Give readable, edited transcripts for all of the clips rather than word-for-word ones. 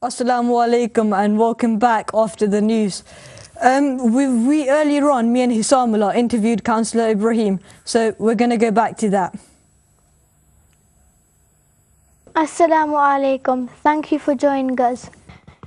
Assalamu alaikum and welcome back after the news. We earlier on, me and Hisamullah interviewed Councillor Ibrahim, so we're going to go back to that. Assalamu alaikum. Thank you for joining us.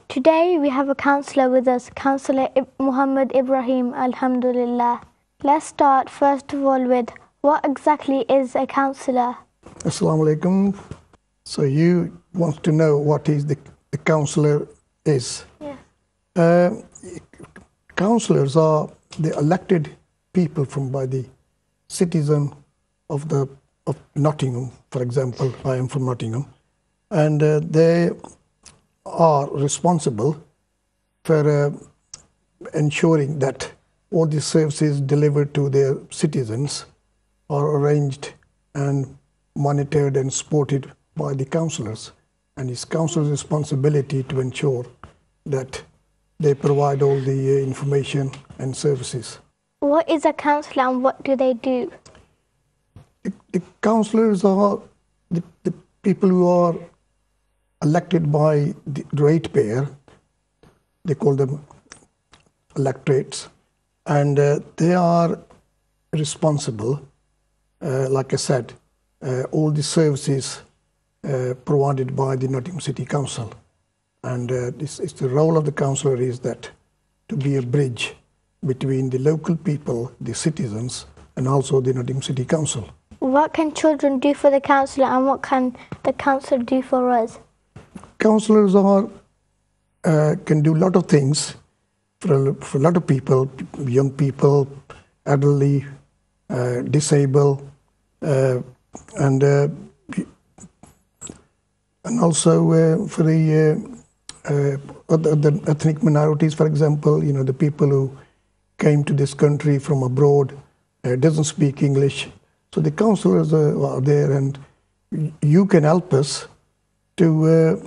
Today we have a councillor with us, Councillor Muhammad Ibrahim, Alhamdulillah. Let's start first of all with what exactly is a councillor? Assalamu alaikum. So you want to know what is the councillor is? Yes. Councillors are the elected people by the citizen of Nottingham, for example. I am from Nottingham, and they are responsible for ensuring that all the services delivered to their citizens are arranged and monitored and supported by the councillors. And it's councillors' responsibility to ensure that they provide all the information and services. What is a councillor and what do they do? The councillors are the people who are elected by the ratepayer. They call them electorates, and they are responsible, like I said, all the services provided by the Nottingham City Council. And it's the role of the councillor is that to be a bridge between the local people, the citizens, and also the Nottingham City Council. What can children do for the councillor and what can the councillor do for us? Councillors can do a lot of things for a lot of people, young people, elderly, disabled, and also for the other ethnic minorities, for example, the people who came to this country from abroad, doesn't speak English. So the councillors are there, and you can help us to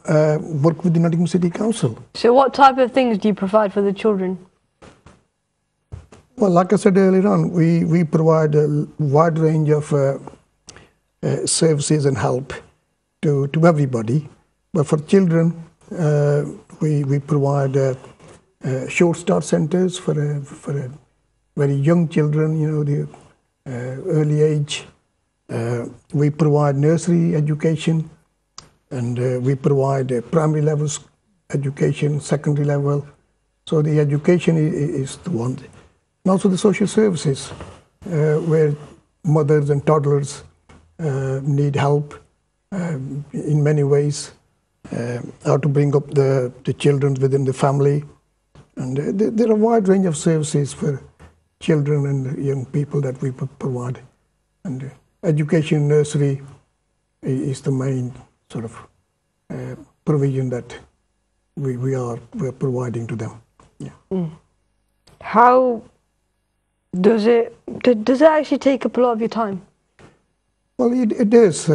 work with the Nottingham City Council. So what type of things do you provide for the children? Well, like I said earlier on, we provide a wide range of services and help to everybody. But for children, we provide short start centres for very young children, the early age. We provide nursery education, and we provide primary levels education, secondary level. So the education is the one. And also the social services, where mothers and toddlers need help in many ways, how to bring up the children within the family. And there are a wide range of services for children and young people that we provide. And education nursery is the main sort of provision that we're providing to them. Yeah. Mm. How does it actually take up a lot of your time? Well, it is.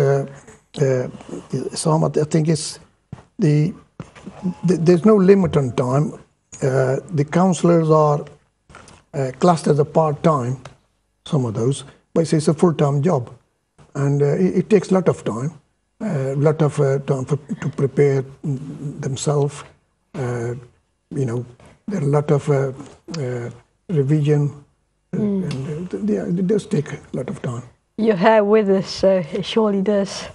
Samat, I think there's no limit on time. The councillors are classed as a part-time, some of those, but it's a full-time job, and it takes a lot of time, time to prepare themselves. There are a lot of revision, and it does take a lot of time. You're here with us, so it surely does.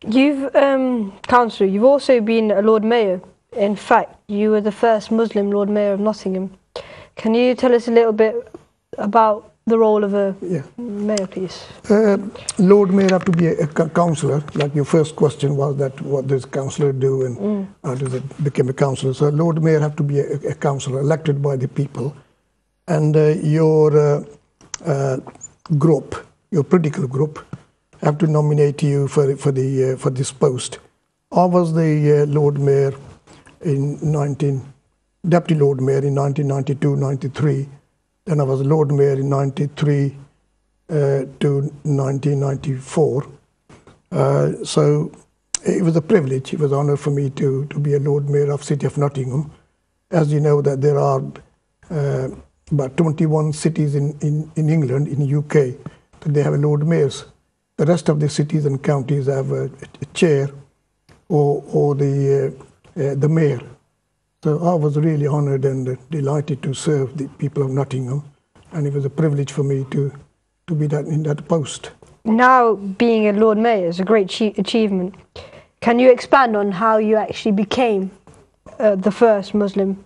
Councillor, you've also been a Lord Mayor. In fact, you were the first Muslim Lord Mayor of Nottingham. Can you tell us a little bit about the role of a mayor, please? Lord Mayor have to be a councillor. Like your first question was that what does a councillor do and how does it become a councillor? So Lord Mayor have to be a councillor elected by the people, and your group, your political group, have to nominate you for this post. I was the Lord Mayor Deputy Lord Mayor in 1992-93. Then I was Lord Mayor in 93 to 1994. So it was a privilege, it was an honour for me to be a Lord Mayor of City of Nottingham. As you know, that there are about 21 cities in England, in the UK, that they have Lord Mayors. The rest of the cities and counties have a chair or the mayor. So I was really honoured and delighted to serve the people of Nottingham, and it was a privilege for me to be in that post. Now being a Lord Mayor is a great achievement. Can you expand on how you actually became the first Muslim?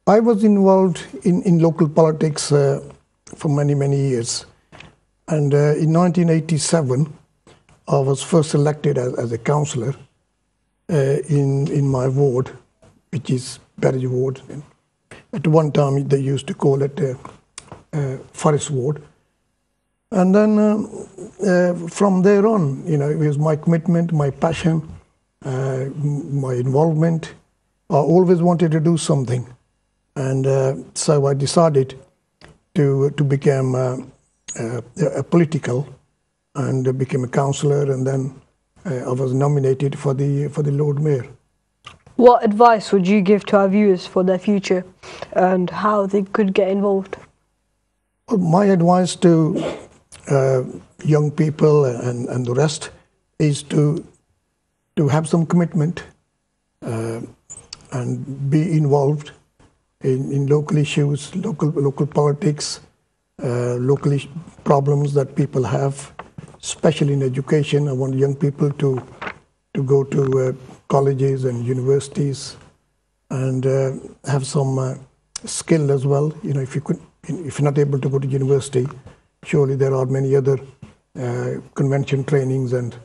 I was involved in local politics for many years, and in 1987 I was first elected as a councillor in my ward, which is Berry Ward. At one time they used to call it Forest Ward. And then from there on, you know, it was my commitment, my passion, my involvement. I always wanted to do something. And so I decided to become a political, and became a councillor, and then I was nominated for the Lord Mayor. What advice would you give to our viewers for their future and how they could get involved? Well, my advice to young people and the rest is to have some commitment and be involved in local issues, local politics, local problems that people have, especially in education. I want young people to go to colleges and universities and have some skill as well. You know, if you're not able to go to university, surely there are many other convention trainings and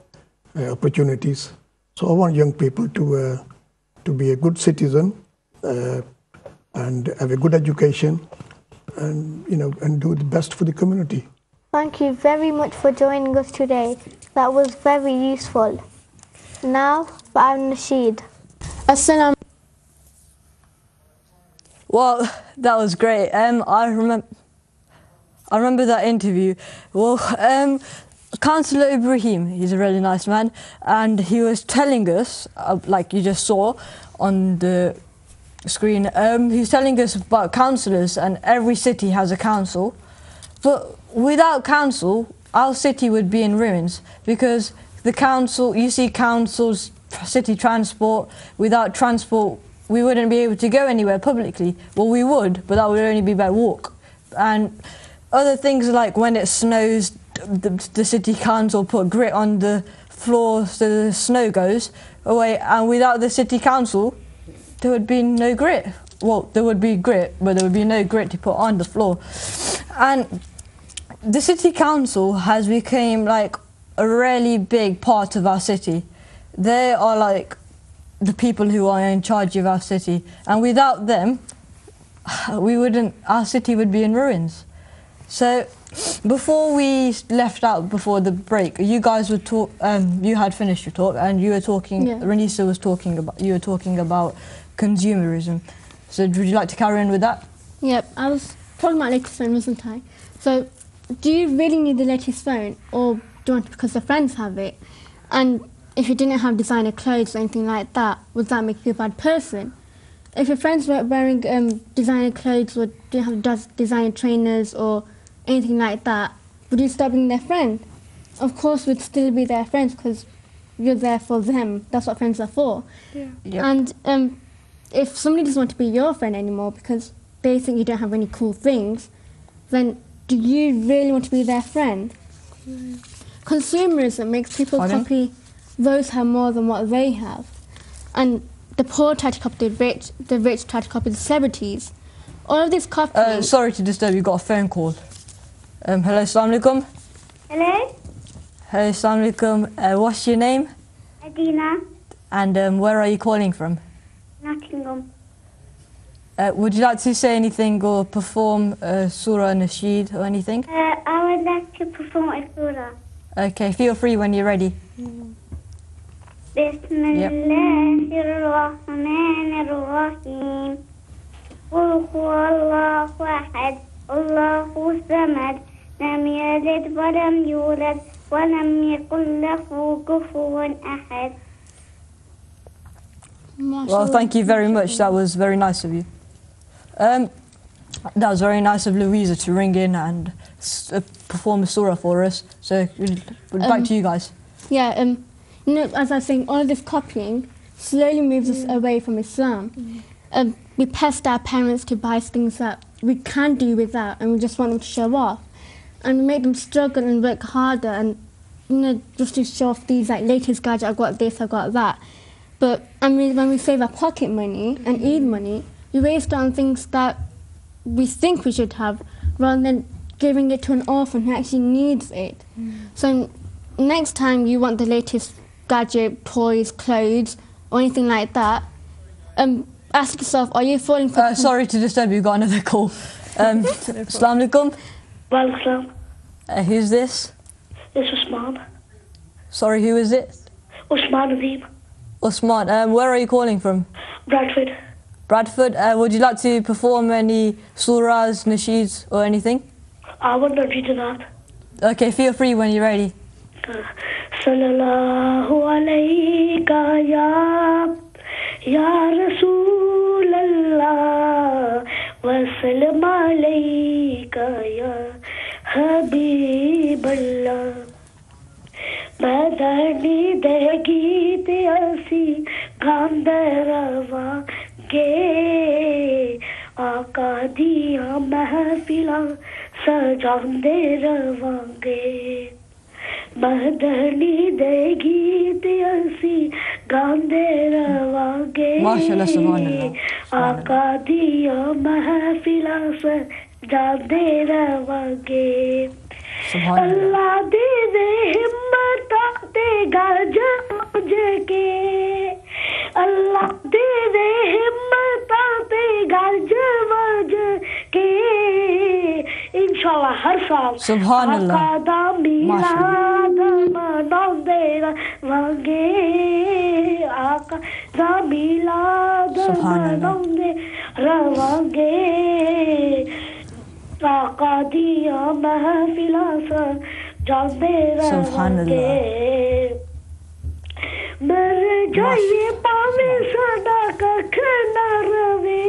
opportunities. So I want young people to be a good citizen and have a good education, and and do the best for the community. Thank you very much for joining us today. That was very useful. Now for Nasheed. Assalam. Well, that was great. I remember that interview. Well, Councillor Ibrahim, he's a really nice man, and he was telling us, like you just saw on the screen, he's telling us about councillors, and every city has a council. But without council, our city would be in ruins, because the council, you see councils, city transport, without transport, we wouldn't be able to go anywhere publicly. Well, we would, but that would only be by walk. And other things like when it snows, the city council put grit on the floor so the snow goes away, and without the city council, there would be no grit. Well, there would be grit, but there would be no grit to put on the floor. And the city council has become like a really big part of our city. They are like the people who are in charge of our city, and without them, our city would be in ruins. So before we left out before the break, you guys were you had finished your talk, and you were talking, yeah. Renisa was talking about, you were talking about consumerism. So would you like to carry on with that? Yep, I was talking about latest phone, wasn't I? So do you really need the latest phone, or do you want it because the friends have it? And if you didn't have designer clothes or anything like that, would that make you a bad person? If your friends weren't wearing designer clothes or didn't have designer trainers or anything like that, would you stop being their friend? Of course, we'd still be their friends because you're there for them. That's what friends are for. Yeah. Yep. And if somebody doesn't want to be your friend anymore because they think you don't have any cool things, then do you really want to be their friend? Mm. Consumerism makes people copy those who have more than what they have. And the poor try to copy the rich try to copy the celebrities. All of this copying... sorry to disturb you, got a phone call. Hello, assalamu alaikum. Hello? Hello, assalamu alaikum. What's your name? Adina. And where are you calling from? Nottingham. Would you like to say anything or perform Surah Nasheed or anything? I would like to perform a surah. Okay, feel free when you're ready. بسم الله الرحمن الرحيم قل هو الله أحد الله الصمد لم يلد ولم يولد ولم يكن له كفوا أحد. Well, thank you very much. That was very nice of you. That was very nice of Louisa to ring in and perform a surah for us. So, back to you guys. Yeah. as I was saying, all this copying slowly moves us away from Islam. We pester our parents to buy things that we can do without, and we just want them to show off. And we make them struggle and work harder, and just to show off these latest gadgets. I got this, I got that. But when we save our pocket money and Eid money, we waste it on things that we think we should have, rather than giving it to an orphan who actually needs it. So next time you want the latest gadget, toys, clothes, or anything like that, ask yourself, are you falling for... Sorry to disturb you, got another call. Assalamu alaikum. Walaikum. Who's this? It's Usman. Sorry, who is it? Usman Azim. Usman, where are you calling from? Bradford. Bradford. Would you like to perform any surahs, nasheeds or anything? I want to read that. Okay, feel free when you're ready. Sallallahu alayka ya Rasulallah, wa salam alayka ya Habiballah. Madani de geet asi gaande ravange, Aaka diya mahfilan sajaande ravange. Madani de geet asi gaande ravange, MashaAllah, subhanallah. Aaka diya mahfilan sajaande ravange. Allah de himmat dega jamaj ke, Allah de himmat dega jamaj ke, inshallah har saal Subhanallah. Aaka da milad manaunde ravange, Aaka da milad manaunde ravange. Aaka diya mahfilan sajaande ravange. Mar jaye paave sada kakh na rave,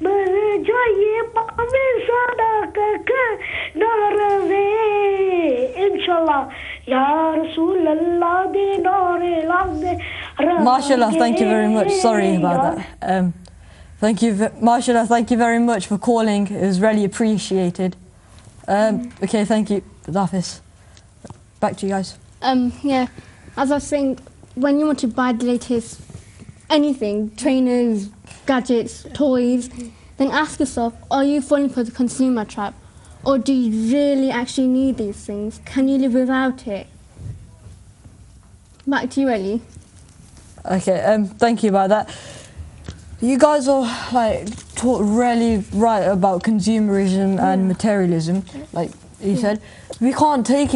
mar jaye paave sada kakh na rave. Inshallah, ya Rasulallah de naare lagde ravange. MashaAllah, thank you very much. Sorry about that. Thank you, MashaAllah, thank you very much for calling. It was really appreciated. Okay, thank you. Hafiz. Back to you guys. Yeah, as I was saying, when you want to buy the latest anything, trainers, gadgets, toys, then ask yourself, are you falling for the consumer trap? Or do you really actually need these things? Can you live without it? Back to you, Ellie. Okay, thank you about that. You guys are taught really right about consumerism and materialism, like you said. We can't take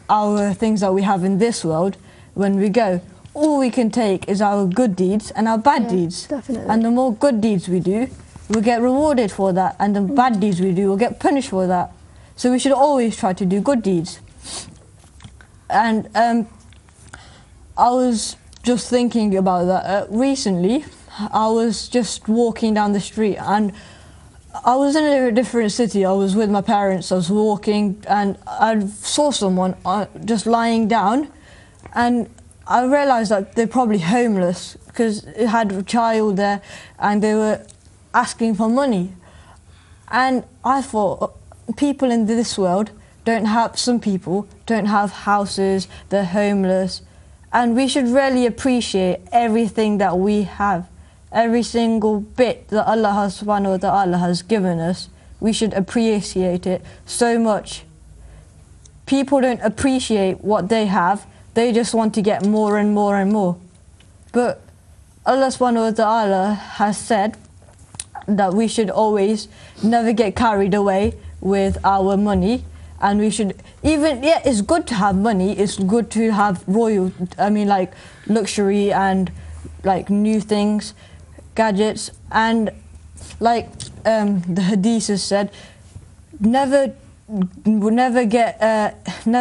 our things that we have in this world when we go. All we can take is our good deeds and our bad deeds. Definitely. And the more good deeds we do, we'll get rewarded for that, and the bad deeds we do, we'll get punished for that. So we should always try to do good deeds. And I was just thinking about that. Recently, I was just walking down the street and I was in a different city. I was with my parents, I was walking and I saw someone just lying down, and I realised that they're probably homeless because it had a child there and they were asking for money. And I thought, people in this world some people don't have houses, they're homeless. And we should really appreciate everything that we have. Every single bit that Allah subhanahu wa ta'ala has given us, we should appreciate it so much. People don't appreciate what they have, they just want to get more and more and more. But Allah subhanahu wa ta'ala has said that we should always never get carried away with our money. And we should it's good to have money, it's good to have luxury and new things, gadgets, and the hadith has said, never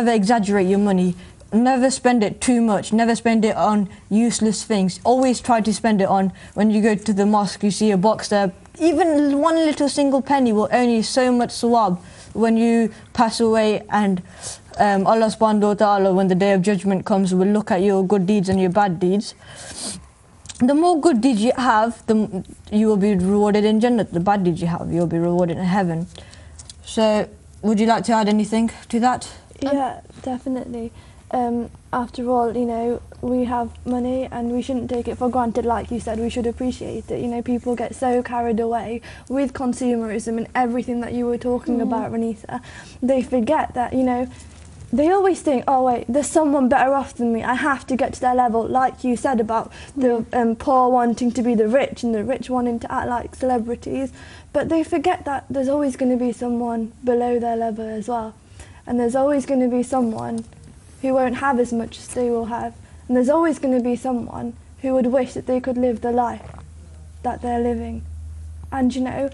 exaggerate your money, never spend it too much, never spend it on useless things. Always try to spend it on, when you go to the mosque, you see a box there, even one little single penny will earn you so much sawab. when you pass away, and Allah subhanahu wa ta'ala, when the day of judgment comes, will look at your good deeds and your bad deeds. The more good deeds you have, you will be rewarded in Jannah. The bad deeds you have, you'll be rewarded in heaven. So, would you like to add anything to that? Yeah, definitely. After all, you know, we have money and we shouldn't take it for granted. Like you said, we should appreciate it. You know, people get so carried away with consumerism and everything that you were talking about, Renita. They forget that, you know, they always think, oh wait, there's someone better off than me, I have to get to their level, like you said about the poor wanting to be the rich and the rich wanting to act like celebrities. But they forget that there's always going to be someone below their level as well. And there's always going to be someone who won't have as much as they will have. And there's always going to be someone who would wish that they could live the life that they're living. And, you know,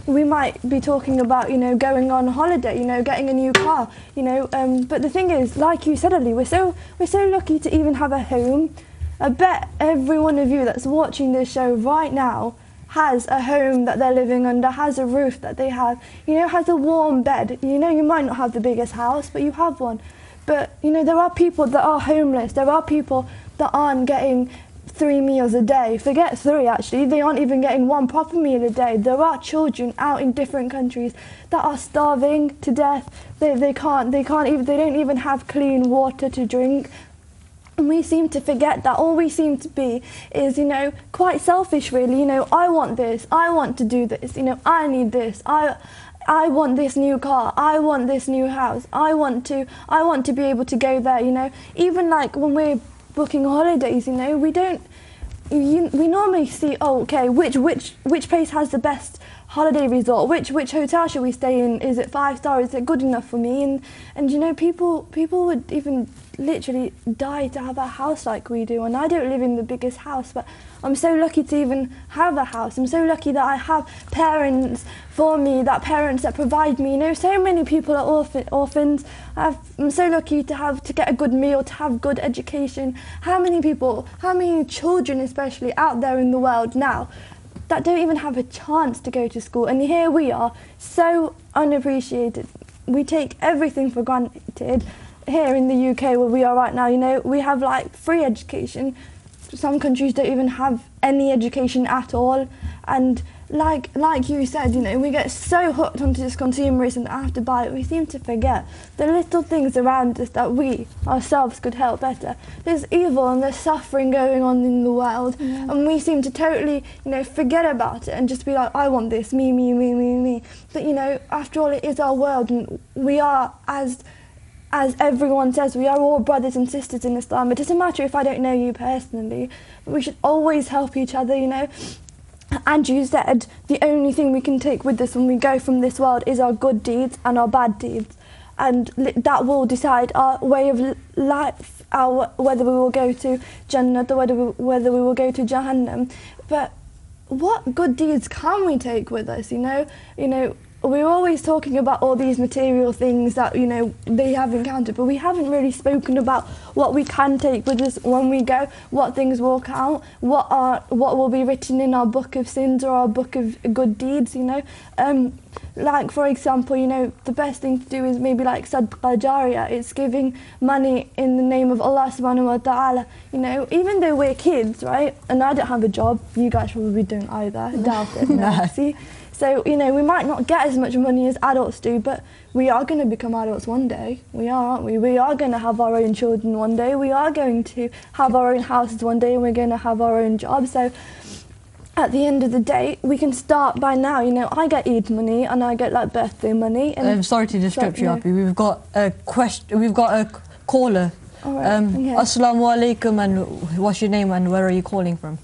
we might be talking about, you know, going on holiday, you know, getting a new car, you know, but the thing is, like you said, Ali, we're so lucky to even have a home. I bet every one of you that's watching this show right now has a home that they're living under, has a roof that they have, you know, has a warm bed. You know, you might not have the biggest house, but you have one. But, you know, there are people that are homeless. There are people that aren't getting 3 meals a day. Forget 3, actually. They aren't even getting 1 proper meal a day. There are children out in different countries that are starving to death. They don't even have clean water to drink. And we seem to forget that. All we seem to be is, you know, quite selfish, really. You know, I want this. I want to do this. You know, I need this. I want this new car, I want this new house, I want to be able to go there, you know. Even like when we're booking holidays, you know, we normally see, oh, okay, which place has the best holiday resort, which hotel should we stay in, is it 5-star, is it good enough for me? And you know, people would even literally die to have a house like we do. And I don't live in the biggest house, but I'm so lucky to even have a house. I'm so lucky that I have parents for me, parents that provide me. You know, so many people are orphans. I'm so lucky to get a good meal, to have good education. How many children especially out there in the world now that don't even have a chance to go to school? And here we are, so unappreciated. We take everything for granted. Here in the UK where we are right now, you know, we have like free education. Some countries don't even have any education at all. And like you said, you know, we get so hooked onto this consumerism that I have to buy it. We seem to forget the little things around us that we ourselves could help better. There's evil and there's suffering going on in the world, and we seem to totally, you know, forget about it and just be like, I want this, me, me, me, me, me. But you know, after all, it is our world, and we are, as everyone says, we are all brothers and sisters in Islam. It doesn't matter if I don't know you personally, but we should always help each other, you know. And you said the only thing we can take with us when we go from this world is our good deeds and our bad deeds. And that will decide our way of life, whether we will go to Jannah or whether we will go to Jahannam. But what good deeds can we take with us, you know? We're always talking about all these material things that, you know, they have encountered, but we haven't really spoken about what we can take with us when we go, what things will count, what will be written in our book of sins or our book of good deeds, you know. Like, for example, you know, the best thing to do is maybe like sadaqah jariyah. It's giving money in the name of Allah subhanahu wa ta'ala. You know, even though we're kids, right, and I don't have a job, you guys probably don't either, doubt it, no. See? So, you know, we might not get as much money as adults do, but we are going to become adults one day. We are, aren't we? We are going to have our own children one day. We are going to have our own houses one day, and we're going to have our own jobs. So at the end of the day, we can start by now. You know, I get Eid money and I get like birthday money. And I'm sorry to disrupt you, Abby. We've got a question. We've got a caller. All right. Assalamu alaikum, and what's your name and where are you calling from?